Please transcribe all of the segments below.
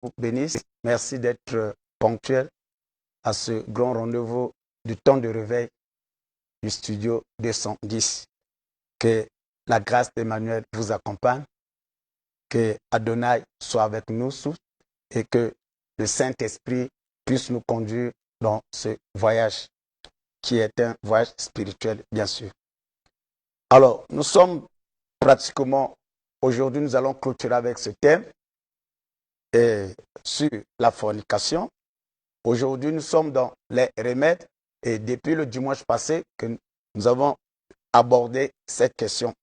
vous bénisse. Merci d'être ponctuel à ce grand rendez-vous du temps de réveil du studio 210. Que la grâce d'Emmanuel vous accompagne, que Adonai soit avec nous tous et que le Saint-Esprit puisse nous conduire dans ce voyage qui est un voyage spirituel, bien sûr. Alors, nous sommes pratiquement, aujourd'hui, nous allons clôturer avec ce thème sur la fornication. Aujourd'hui, nous sommes dans les remèdes et depuis le dimanche passé que nous avons abordé cette question.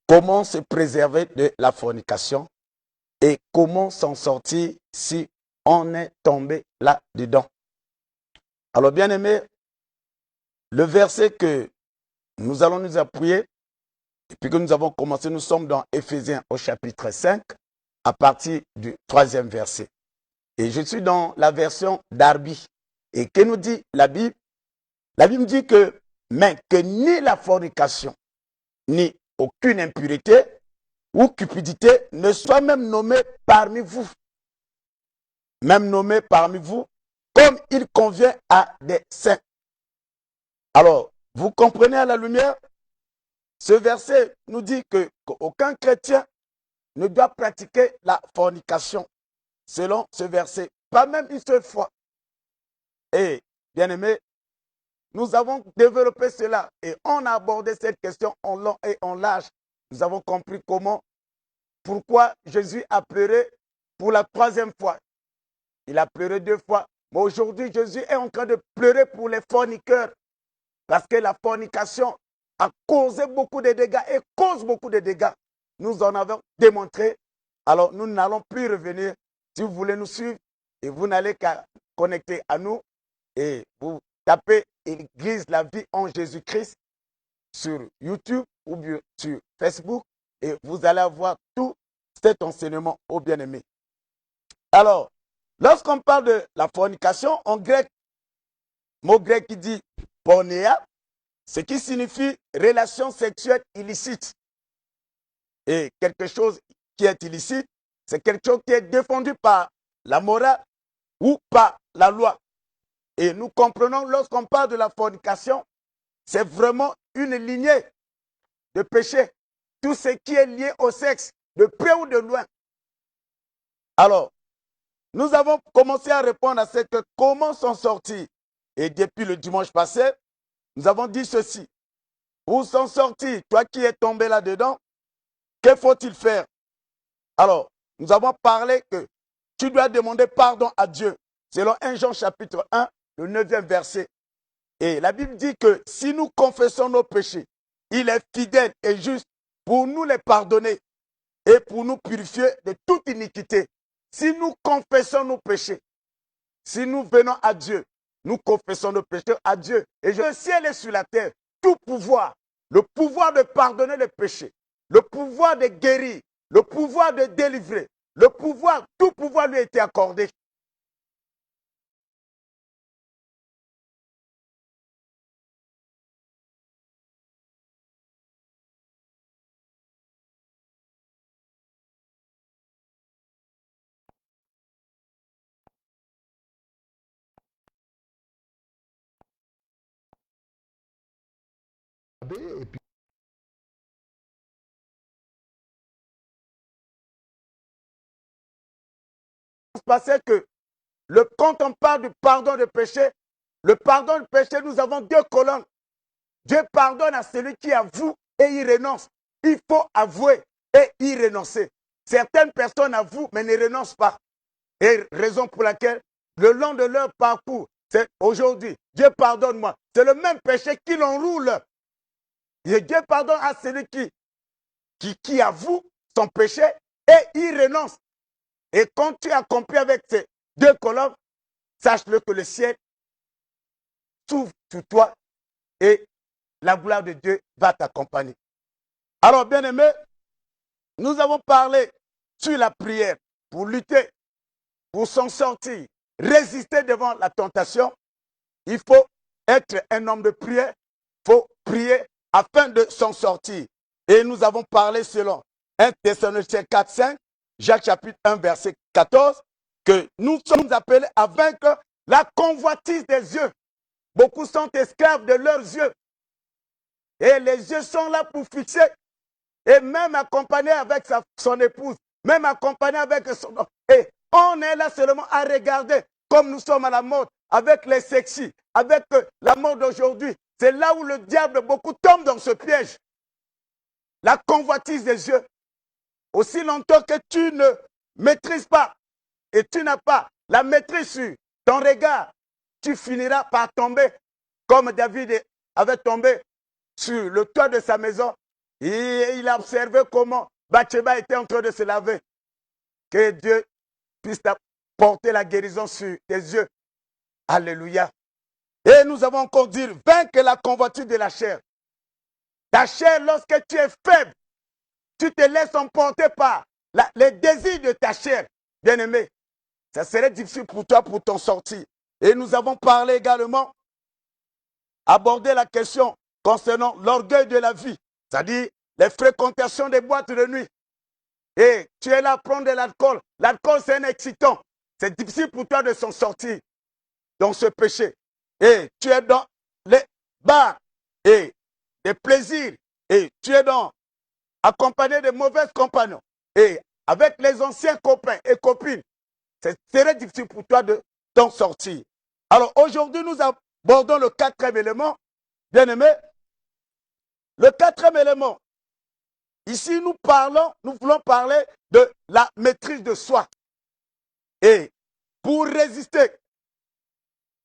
Comment se préserver de la fornication et comment s'en sortir si on est tombé là-dedans? Alors, bien aimé, le verset que nous allons nous appuyer, depuis que nous avons commencé, nous sommes dans Éphésiens au chapitre 5, à partir du 3e verset. Et je suis dans la version Darby. Et que nous dit la Bible? La Bible dit que, mais que ni la fornication, ni aucune impureté ou cupidité ne soit même nommée parmi vous. Même nommée parmi vous, comme il convient à des saints. Alors, vous comprenez à la lumière? Ce verset nous dit qu'aucun chrétien ne doit pratiquer la fornication, selon ce verset, pas même une seule fois. Et, bien aimé, nous avons développé cela et on a abordé cette question en long et en large. Nous avons compris pourquoi Jésus a pleuré pour la 3e fois. Il a pleuré 2 fois. Mais aujourd'hui, Jésus est en train de pleurer pour les forniqueurs. Parce que la fornication a causé beaucoup de dégâts et cause beaucoup de dégâts. Nous en avons démontré. Alors, nous n'allons plus revenir. Si vous voulez nous suivre, et vous n'allez qu'à connecter à nous, et vous tapez Église la vie en Jésus-Christ sur YouTube ou bien sur Facebook, et vous allez avoir tout cet enseignement au bien-aimé. Alors, lorsqu'on parle de la fornication, en grec, mot grec qui dit pornéa, ce qui signifie relation sexuelle illicite. Et quelque chose qui est illicite, c'est quelque chose qui est défendu par la morale ou par la loi. Et nous comprenons, lorsqu'on parle de la fornication, c'est vraiment une lignée de péché. Tout ce qui est lié au sexe, de près ou de loin. Alors, nous avons commencé à répondre à cette comment s'en sortir. Et depuis le dimanche passé, nous avons dit ceci. Pour s'en sortir, toi qui es tombé là-dedans, que faut-il faire? Alors, nous avons parlé que tu dois demander pardon à Dieu. Selon 1 Jean chapitre 1, le 9e verset. Et la Bible dit que si nous confessons nos péchés, il est fidèle et juste pour nous les pardonner et pour nous purifier de toute iniquité. Si nous confessons nos péchés, si nous venons à Dieu, nous confessons nos péchés à Dieu. Et le ciel est sur la terre, tout pouvoir, le pouvoir de pardonner les péchés, le pouvoir de guérir, le pouvoir de délivrer, le pouvoir, tout pouvoir lui a été accordé. Et puis, passait que quand on parle du pardon de péché, le pardon de péché, nous avons 2 colonnes. Dieu pardonne à celui qui avoue et y renonce. Il faut avouer et y renoncer. Certaines personnes avouent mais ne renoncent pas. Et raison pour laquelle, le long de leur parcours, c'est aujourd'hui, Dieu pardonne-moi. C'est le même péché qui l'enroule. Et Dieu pardonne à celui qui avoue son péché et y renonce. Et quand tu accomplis avec ces 2 colonnes, sache-le que le ciel s'ouvre sur toi et la gloire de Dieu va t'accompagner. Alors, bien aimé, nous avons parlé sur la prière pour lutter, pour s'en sortir, résister devant la tentation. Il faut être un homme de prière, il faut prier afin de s'en sortir. Et nous avons parlé selon 1 Thessaloniciens 4, 5, Jacques chapitre 1, verset 14, que nous sommes appelés à vaincre la convoitise des yeux. Beaucoup sont esclaves de leurs yeux. Et les yeux sont là pour fixer. Et même accompagné avec son épouse, même accompagné avec son... Et on est là seulement à regarder comme nous sommes à la mode, avec les sexy, avec la mode d'aujourd'hui. C'est là où le diable, beaucoup tombent dans ce piège. La convoitise des yeux. Aussi longtemps que tu ne maîtrises pas et tu n'as pas la maîtrise sur ton regard, tu finiras par tomber comme David avait tombé sur le toit de sa maison. Et il a observé comment Bathsheba était en train de se laver. Que Dieu puisse porter la guérison sur tes yeux. Alléluia. Et nous avons encore dit, vaincre la convoitise de la chair. Ta chair, lorsque tu es faible, tu te laisses emporter par les désirs de ta chair, bien-aimé. Ça serait difficile pour toi pour t'en sortir. Et nous avons parlé également, abordé la question concernant l'orgueil de la vie, c'est-à-dire les fréquentations des boîtes de nuit. Et tu es là à prendre de l'alcool. L'alcool, c'est un excitant. C'est difficile pour toi de s'en sortir dans ce péché. Et tu es dans les bars et des plaisirs. Et tu es accompagné de mauvais compagnons. Et avec les anciens copains et copines, c'est très difficile pour toi de t'en sortir. Alors aujourd'hui, nous abordons le quatrième élément. Bien-aimé, le quatrième élément. Ici, nous voulons parler de la maîtrise de soi. Et pour résister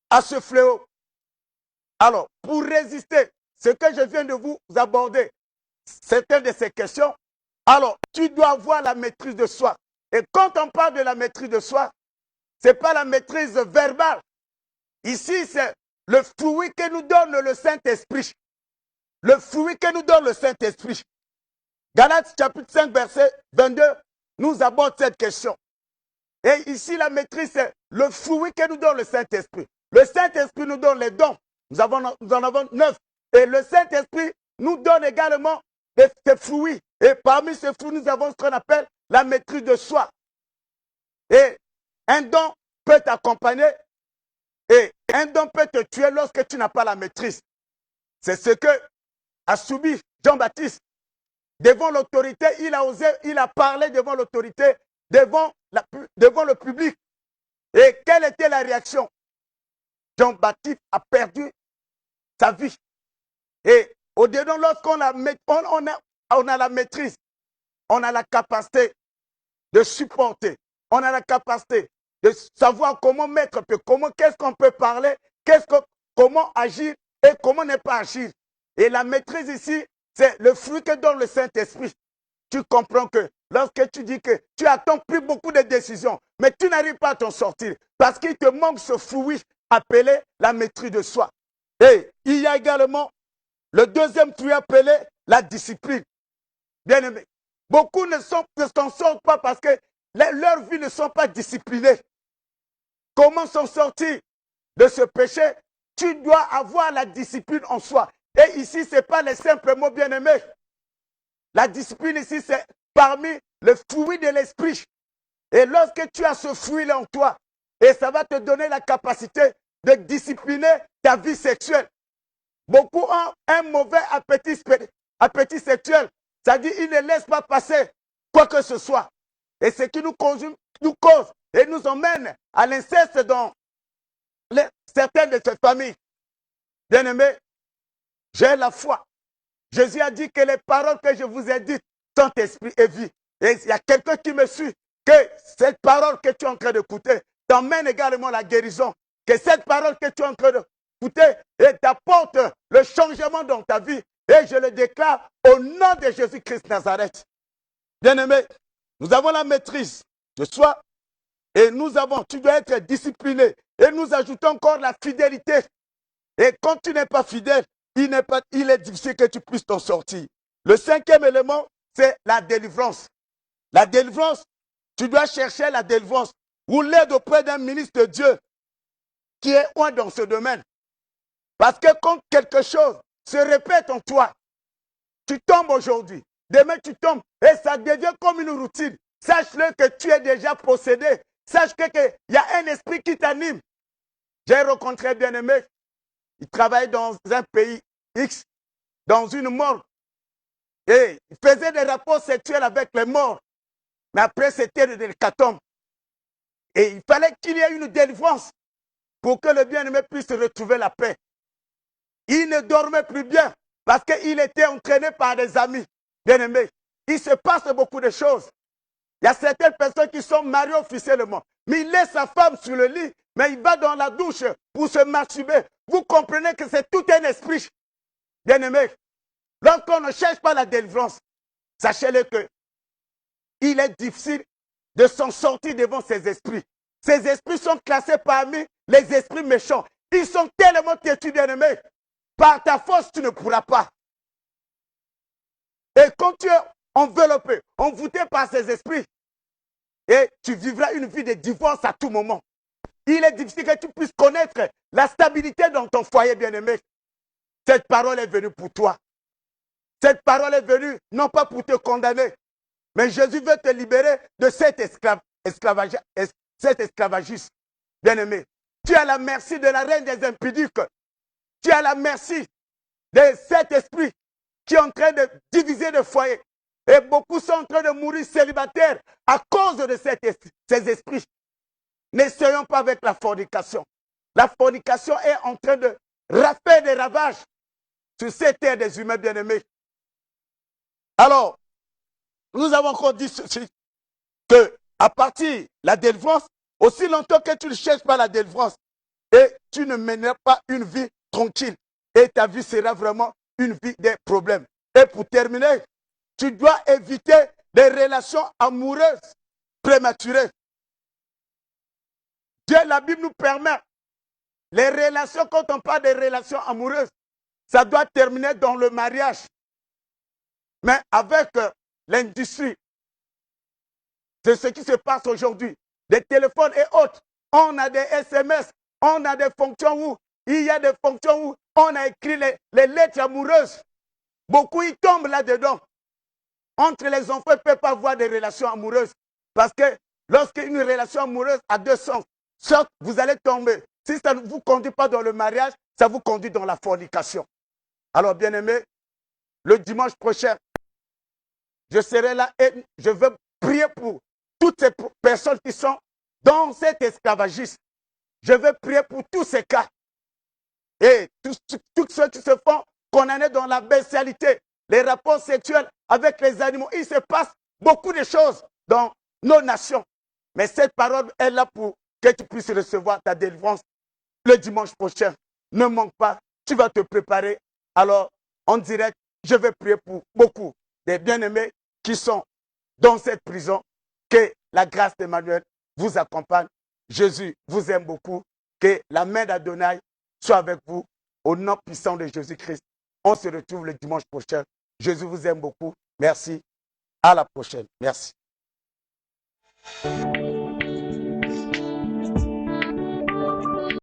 à ce fléau, alors, pour résister, ce que je viens de vous aborder, certaines de ces questions, alors, tu dois avoir la maîtrise de soi. Et quand on parle de la maîtrise de soi, ce n'est pas la maîtrise verbale. Ici, c'est le fruit que nous donne le Saint-Esprit. Le fruit que nous donne le Saint-Esprit. Galates chapitre 5, verset 22, nous aborde cette question. Et ici, la maîtrise, c'est le fruit que nous donne le Saint-Esprit. Le Saint-Esprit nous donne les dons. Nous en avons 9. Et le Saint-Esprit nous donne également des fruits. Et parmi ces fruits, nous avons ce qu'on appelle la maîtrise de soi. Et un don peut t'accompagner et un don peut te tuer lorsque tu n'as pas la maîtrise. C'est ce que a subi Jean-Baptiste. Devant l'autorité, il a parlé devant l'autorité, devant le public. Et quelle était la réaction? Jean-Baptiste a perdu sa vie. Et au-dedans, lorsqu'on a la maîtrise, on a la capacité de supporter, on a la capacité de savoir comment mettre, qu'est-ce qu'on peut parler, comment agir et comment ne pas agir. Et la maîtrise ici, c'est le fruit que donne le Saint-Esprit. Tu comprends que lorsque tu dis que tu attends plus beaucoup de décisions, mais tu n'arrives pas à t'en sortir parce qu'il te manque ce fruit appelé la maîtrise de soi. Et il y a également le deuxième fruit appelé la discipline. Bien aimé, beaucoup ne s'en sortent pas parce que leurs vies ne sont pas disciplinées. Comment s'en sortir de ce péché? Tu dois avoir la discipline en soi. Et ici, ce n'est pas les simples mots, bien-aimés. La discipline ici, c'est parmi le fruit de l'esprit. Et lorsque tu as ce fruit-là en toi, et ça va te donner la capacité de discipliner ta vie sexuelle. Beaucoup ont un mauvais appétit sexuel. C'est-à-dire qu'ils ne laissent pas passer quoi que ce soit. Et ce qui nous cause et nous emmène à l'inceste dans certaines de ces familles. Bien-aimés, j'ai la foi. Jésus a dit que les paroles que je vous ai dites sont esprit et vie. Et il y a quelqu'un qui me suit, que cette parole que tu es en train d'écouter t'emmène également la guérison. Que cette parole que tu es en train d'écouter t'apporte le changement dans ta vie. Et je le déclare au nom de Jésus-Christ Nazareth. Bien-aimé, nous avons la maîtrise de soi et tu dois être discipliné. Et nous ajoutons encore la fidélité. Et quand tu n'es pas fidèle, il est difficile que tu puisses t'en sortir. Le cinquième élément, c'est la délivrance. La délivrance, tu dois chercher la délivrance ou l'aide auprès d'un ministre de Dieu qui est loin dans ce domaine. Parce que quand quelque chose se répète en toi, tu tombes aujourd'hui, demain tu tombes et ça devient comme une routine. Sache-le que tu es déjà possédé. Sache qu'il y a un esprit qui t'anime. J'ai rencontré un bien-aimé. Il travaillait dans un pays X, dans une mort. Et il faisait des rapports sexuels avec les morts. Mais après, c'était de l'hécatombe. Et il fallait qu'il y ait une délivrance pour que le bien-aimé puisse retrouver la paix. Il ne dormait plus bien parce qu'il était entraîné par des amis bien-aimés. Il se passe beaucoup de choses. Il y a certaines personnes qui sont mariées officiellement, mais il laisse sa femme sur le lit, mais il va dans la douche pour se masturber. Vous comprenez que c'est tout un esprit, bien-aimé. Lorsqu'on ne cherche pas la délivrance, sachez-le que il est difficile de s'en sortir devant ces esprits. Ces esprits sont classés parmi les esprits méchants. Ils sont tellement têtus, bien-aimés. Par ta force, tu ne pourras pas. Et quand tu es enveloppé, envoûté par ces esprits, et tu vivras une vie de divorce à tout moment. Il est difficile que tu puisses connaître la stabilité dans ton foyer, bien-aimé. Cette parole est venue pour toi. Cette parole est venue non pas pour te condamner, mais Jésus veut te libérer de cet esclavagisme. Bien-aimé, tu es à la merci de la reine des impudiques. Tu es à la merci de cet esprit qui est en train de diviser le foyer. Et beaucoup sont en train de mourir célibataires à cause de ces esprits. N'essayons pas avec la fornication. La fornication est en train de faire des ravages sur cette terre des humains bien-aimés. Alors, nous avons encore dit ceci, que à partir de la délivrance, aussi longtemps que tu ne cherches pas la délivrance, et tu ne mèneras pas une vie tranquille, et ta vie sera vraiment une vie des problèmes. Et pour terminer, tu dois éviter les relations amoureuses prématurées. Dieu, la Bible nous permet, les relations, quand on parle des relations amoureuses, ça doit terminer dans le mariage. Mais avec l'industrie, c'est ce qui se passe aujourd'hui. Des téléphones et autres. On a des SMS, on a des fonctions où il y a des fonctions où on a écrit les lettres amoureuses. Beaucoup y tombent là-dedans. Entre les enfants, ils ne peuvent pas avoir des relations amoureuses. Parce que lorsqu'une relation amoureuse a deux sens, soit vous allez tomber. Si ça ne vous conduit pas dans le mariage, ça vous conduit dans la fornication. Alors, bien-aimés, le dimanche prochain, je serai là et je veux prier pour toutes ces personnes qui sont dans cet esclavagisme. Je veux prier pour tous ces cas. Et tous ceux qui se font condamner dans la bestialité, les rapports sexuels avec les animaux. Il se passe beaucoup de choses dans nos nations. Mais cette parole est là pour que tu puisses recevoir ta délivrance le dimanche prochain. Ne manque pas, tu vas te préparer. Alors, en direct, je vais prier pour beaucoup des bien-aimés qui sont dans cette prison. Que la grâce d'Emmanuel vous accompagne. Jésus vous aime beaucoup. Que la main d'Adonai soit avec vous. Au nom puissant de Jésus-Christ. On se retrouve le dimanche prochain. Jésus vous aime beaucoup. Merci. À la prochaine. Merci.